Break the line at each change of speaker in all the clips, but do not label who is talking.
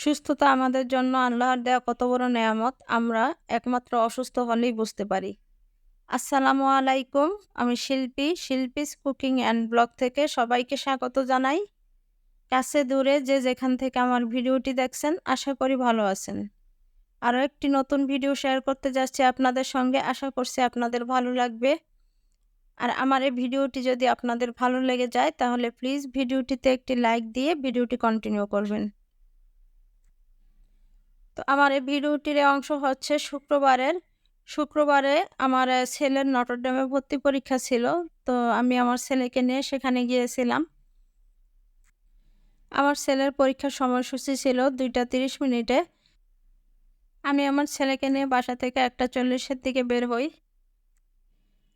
সুস্থতা আমাদের জন্য আল্লাহর দেওয়া কত বড় নেয়ামত আমরা একমাত্র অসুস্থ হলেই বুঝতে পারি। আসসালামু আলাইকুম। আমি শিল্পীস কুকিং অ্যান্ড ব্লগ থেকে সবাইকে স্বাগত জানাই। কাছে দূরে যে যেখান থেকে আমার ভিডিওটি দেখছেন আশা করি ভালো আছেন। আরও একটি নতুন ভিডিও শেয়ার করতে যাচ্ছি আপনাদের সঙ্গে। আশা করছি আপনাদের ভালো লাগবে। আর আমার এই ভিডিওটি যদি আপনাদের ভালো লেগে যায় তাহলে প্লিজ ভিডিওটিতে একটি লাইক দিয়ে ভিডিওটি কন্টিনিউ করবেন। তো আমার এই ভিডিওটির অংশ হচ্ছে শুক্রবারে আমার ছেলের নটরডেমে ভর্তি পরীক্ষা ছিল। তো আমি আমার ছেলেকে নিয়ে সেখানে গিয়েছিলাম। আমার ছেলের পরীক্ষার সময়সূচি ছিল 2টা 30 মিনিটে। আমি আমার ছেলেকে নিয়ে বাসা থেকে 1টা 40-এর দিকে বের হই।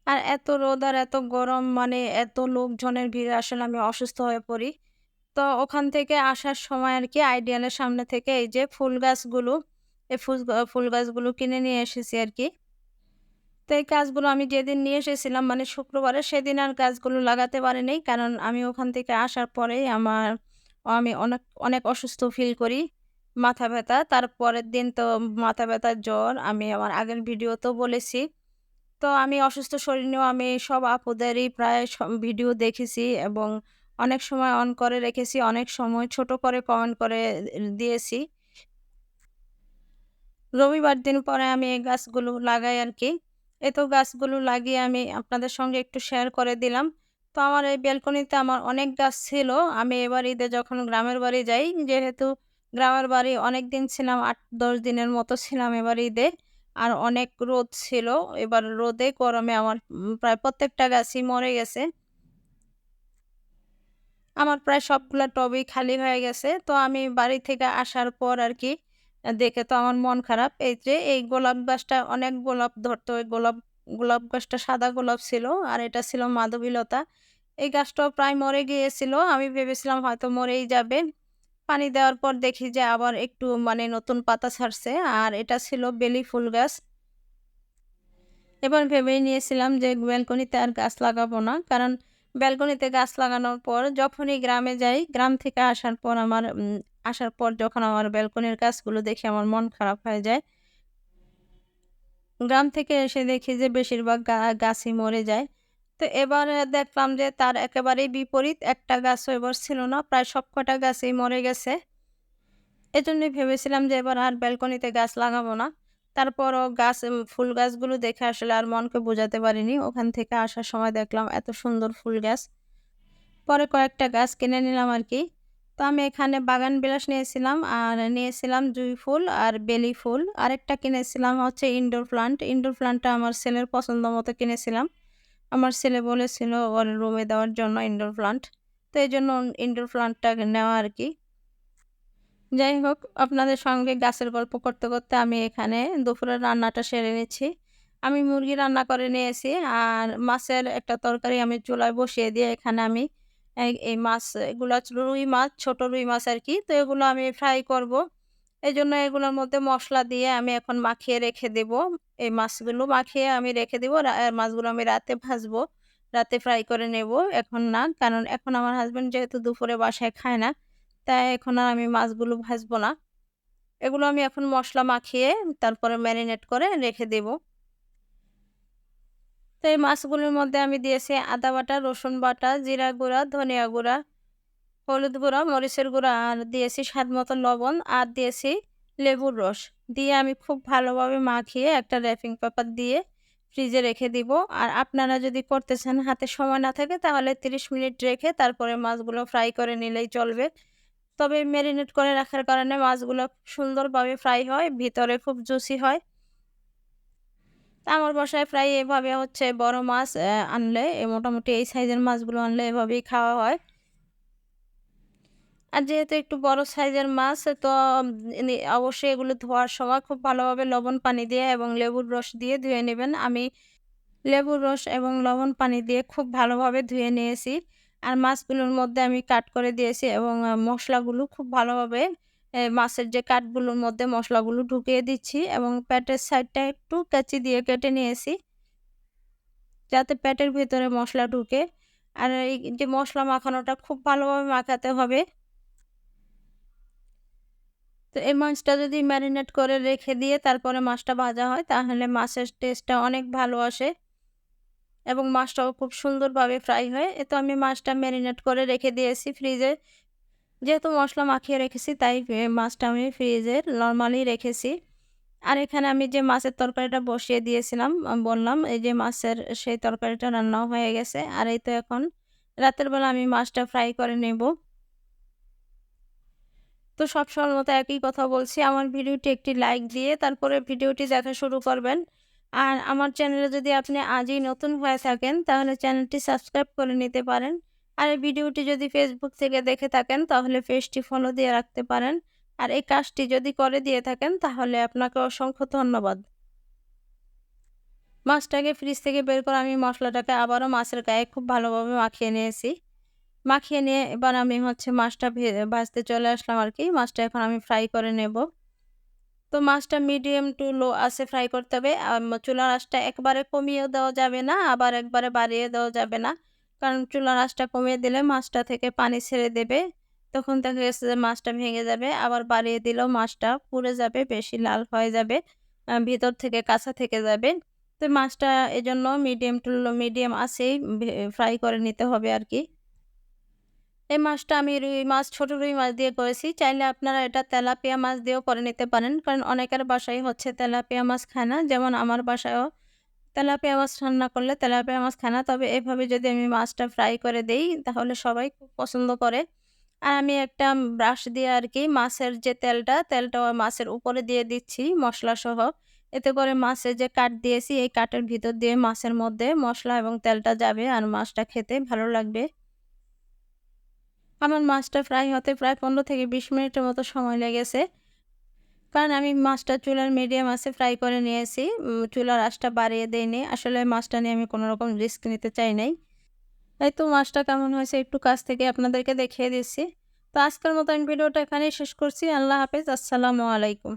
আর এত রোদ আর এত গরম মানে এত লোকজনের ভিড়ে আসলে আমি অসুস্থ হয়ে পড়ি। তো ওখান থেকে আসার সময় আরকি আইডিয়ালের সামনে থেকে এই যে ফুল গাছগুলো কিনে নিয়ে এসেছি আরকি। তো এই গাছগুলো আমি যেদিন নিয়ে এসেছিলাম মানে শুক্রবারে সেদিন আর গাছগুলো লাগাতে পারিনি। কারণ আমি ওখান থেকে আসার পরেই আমি অনেক অসুস্থ ফিল করি। মাথা ব্যথা। তার পরের দিন তো মাথা ব্যথা, জ্বর আমি আমার আগের ভিডিওতেও বলেছি। তো আমি অসুস্থ শরীর নিয়েও আমি সব আপুদেরই প্রায় ভিডিও দেখেছি এবং অনেক সময় অন করে রেখেছি, অনেক সময় ছোট করে কমেন্ট করে দিয়েছি। রবিবার দিন পরে আমি এই গাছগুলো লাগাই আরকি। তো গাছগুলো লাগিয়ে আমি আপনাদের সঙ্গে একটু শেয়ার করে দিলাম। তো আমার এই ব্যালকনিতে আমার অনেক গাছ ছিল। আমি এবার ঈদে যখন গ্রামের বাড়ি যাই, যেহেতু গ্রামের বাড়ি অনেকদিন ছিলাম ৮-১০ দিনের মতো ছিলাম এবার ঈদে। আর অনেক রোদ ছিল। এবার রোদে গরমে আমার প্রায় প্রত্যেকটা গাছই মরে গেছে। আমার প্রায় সবগুলা টবই খালি হয়ে গেছে। তো আমি বাড়ি থেকে আসার পর আরকি দেখে তো আমার মন খারাপ। এই যে এই গোলাপ গাছটা অনেক গোলাপ ধরতো। ওই গোলাপ গাছটা সাদা গোলাপ ছিল। আর এটা ছিল মাধবীলতা। এই গাছটাও প্রায় মরে গিয়েছিল। আমি ভেবেছিলাম হয়তো মরেই যাবে। পানি দেওয়ার পর দেখি যে আবার একটু মানে নতুন পাতা ছাড়ছে। আর এটা ছিল বেলি ফুল গাছ। এবার ভেবেই নিয়েছিলাম যে ব্যালকনিতে আর গাছ লাগাবো না। কারণ ব্যালকনিতে গাছ লাগানোর পর যখনই গ্রামে যাই, গ্রাম থেকে আসার পর যখন আমার ব্যালকনির গাছগুলো দেখে আমার মন খারাপ হয়ে যায়। গ্রাম থেকে এসে দেখি যে বেশিরভাগ গাছই মরে যায়। তো এবারে দেখলাম যে তার একেবারেই বিপরীত, একটা গাছও এবার ছিল না। প্রায় সবকটা গাছই মরে গেছে। এজন্যই ভেবেছিলাম যে এবার আর ব্যালকনিতে গাছ লাগাবো না। তারপরও ফুল গাছগুলো দেখে আসলে আর মনকে বোঝাতে পারিনি। ওখান থেকে আসার সময় দেখলাম এত সুন্দর ফুল গাছ। পরে কয়েকটা গাছ কিনে নিলাম আরকি। তো আমি এখানে বাগান বিলাস নিয়েছিলাম আর নিয়েছিলাম জুঁই ফুল আর বেলি ফুল। আরেকটা কিনেছিলাম হচ্ছে ইনডোর প্লান্ট। ইনডোর প্লান্টটা আমার ছেলের পছন্দ মতো কিনেছিলাম। আমার ছেলে বলেছিল ওর রুমে দেওয়ার জন্য ইনডোর প্লান্ট। তো এজন্য ইনডোর প্লান্টটা নেওয়া আরকি। যাই হোক, আপনাদের সঙ্গে গাছের গল্প করতে, করতে আমি এখানে দুপুরের রান্নাটা সেরে নিচ্ছি। আমি মুরগি রান্না করে নিয়েছি আর মাছের একটা তরকারি আমি চুলায় বসিয়ে দিয়ে এখানে আমি এই মাছ এগুলা রুই মাছ, ছোট রুই মাছ আরকি। তো এগুলো আমি ফ্রাই করব। এজন্য এগুলোর মধ্যে মসলা দিয়ে আমি এখন মাখিয়ে রেখে দেব। এই মাছগুলো মাখিয়ে আমি রেখে দেব। মাছগুলো আমি রাতে ভাজবো। রাতে ফ্রাই করে নেব। এখন না। কারণ এখন আমার হাসব্যান্ড যেহেতু দুপুরে বাসায় খায় না, তাই এখন আর আমি মাছগুলো ভাজবো না। এগুলো আমি এখন মসলা মাখিয়ে তারপরে ম্যারিনেট করে রেখে দেব। তো এই মাছগুলোর মধ্যে আমি দিয়েছি আদা বাটা, রসুন বাটা, জিরা গুঁড়া, ধনিয়া গুঁড়া, হলুদ গুঁড়া, মরিচের গুঁড়া আর দিয়েছি স্বাদমতো লবণ আর দিয়েছি লেবুর রস। দিয়ে আমি খুব ভালোভাবে মাখিয়ে একটা র‍্যাপিং পেপার দিয়ে ফ্রিজে রেখে দিব। আর আপনারা যদি করতে চান হাতে সময় না থাকে তাহলে ৩০ মিনিট রেখে তারপরে মাছগুলো ফ্রাই করে নিলেই চলবে। তবে মেরিনেট করে রাখার কারণে মাছগুলো খুব সুন্দরভাবে ফ্রাই হয়, ভিতরে খুব জুসি হয়। তা আমার বাসায় প্রায় এভাবে হচ্ছে বড় মাছ আনলে মোটামুটি এই সাইজের মাছগুলো আনলে এভাবেই খাওয়া হয়। আর যেহেতু একটু বড় সাইজের মাছ তো অবশ্যই এগুলো ধোয়ার সময় খুব ভালোভাবে লবণ পানি দিয়ে এবং লেবুর রস দিয়ে ধুয়ে নেবেন। আমি লেবুর রস এবং লবণ পানি দিয়ে খুব ভালোভাবে ধুয়ে নিয়েছি। আর মাছগুলোর মধ্যে আমি কাট করে দিয়েছি এবং মসলাগুলো খুব ভালোভাবে মাছের যে কাটগুলোর মধ্যে মসলাগুলো ঢুকিয়ে দিচ্ছি এবং পেটের সাইডটা একটু কাঁচি দিয়ে কেটে নিয়েছি, যাতে পেটের ভেতরে মসলা ঢুকে। আর এই যে মসলা মাখানোটা খুব ভালোভাবে মাখাতে হবে। তো এই মাছটা যদি ম্যারিনেট করে রেখে দিয়ে তারপরে মাছটা ভাজা হয় তাহলে মাছের টেস্টটা অনেক ভালো আসে এবং মাছটাও খুব সুন্দরভাবে ফ্রাই হয়। তো আমি মাছটা ম্যারিনেট করে রেখে দিয়েছি ফ্রিজে। যেহেতু মসলা মাখিয়ে রেখেছি তাই মাছটা আমি ফ্রিজে নরমালি রেখেছি। আর এখানে আমি যে মাছের তরকারিটা বসিয়ে দিয়েছিলাম বললাম এই যে মাছের সেই তরকারিটা রান্নাও হয়ে গেছে। আর এই তো এখন রাতের বেলা আমি মাছটা ফ্রাই করে নেব। তো সবসময়ের মতো একই কথা বলছি, আমার ভিডিওটি একটি লাইক দিয়ে তারপরে ভিডিওটি দেখা শুরু করবেন। আর আমার চ্যানেলে যদি আপনি আজই নতুন হয়ে থাকেন তাহলে চ্যানেলটি সাবস্ক্রাইব করে নিতে পারেন। আর এই ভিডিওটি যদি ফেসবুক থেকে দেখে থাকেন তাহলে পেজটি ফলো দিয়ে রাখতে পারেন। আর এই কাজটি যদি করে দিয়ে থাকেন তাহলে আপনাকে অসংখ্য ধন্যবাদ। মাছটাকে ফ্রিজ থেকে বের করে আমি মসলাটাকে আবারও মাছের গায়ে খুব ভালোভাবে মাখিয়ে নিয়েছি। মাখিয়ে নিয়ে এবার আমি মাছটা ভাজতে চলে আসলাম আরকি। মাছটা এখন আমি ফ্রাই করে নেব। তো মাছটা মিডিয়াম টু লো আঁচে ফ্রাই করতে হবে। চুলার আঁচটা একবারে কমিয়েও দেওয়া যাবে না, আবার একবারে বাড়িয়ে দেওয়া যাবে না। কারণ চুলার আঁচটা কমিয়ে দিলে মাছটা থেকে পানি ছেড়ে দেবে। তখন দেখা গেছে যে মাছটা ভেঙে যাবে। আবার বাড়িয়ে দিলেও মাছটা পুড়ে যাবে, বেশি লাল হয়ে যাবে। ভিতর থেকে কাঁচা থেকে যাবে। তো মাছটা এজন্য মিডিয়াম টু লো মিডিয়াম আঁচেই ফ্রাই করে নিতে হবে আরকি। এই মাছটা আমি রুই মাছ, ছোট রুই মাছ দিয়ে করেছি। চাইলে আপনারা এটা তেলাপিয়া মাছ দিয়েও করে নিতে পারেন। কারণ অনেকের বাসায় তেলাপিয়া মাছ খায় না। যেমন আমার বাসায়ও তেলাপিয়া মাছ রান্না করলে তেলাপিয়া মাছ খায় না। তবে এভাবে যদি আমি মাছটা ফ্রাই করে দেই তাহলে সবাই খুব পছন্দ করে। আর আমি একটা ব্রাশ দিয়ে আরকি মাছের যে তেলটা ওই মাছের উপরে দিয়ে দিচ্ছি মসলাসহ। এতে করে মাছের যে কাট দিয়েছি এই কাটের ভিতর দিয়ে মাছের মধ্যে মসলা এবং তেলটা যাবে আর মাছটা খেতে ভালো লাগবে। আমার মাছটা ফ্রাই হতে প্রায় ১৫ থেকে ২০ মিনিটের মতো সময় লেগেছে। কারণ আমি মাছটা চুলার মিডিয়াম আঁচে ফ্রাই করে নিয়েছি। চুলার আঁচটা বাড়িয়ে দেইনি। আসলে মাছটা নিয়ে আমি কোনরকম রিস্ক নিতে চাই নাই। এই তো মাছটা কেমন হয়েছে একটু কাছ থেকে আপনাদেরকে দেখিয়ে দিচ্ছি। তো আজকের মতো আমি ভিডিওটা এখানেই শেষ করছি। আল্লাহ হাফেজ। আসসালামু আলাইকুম।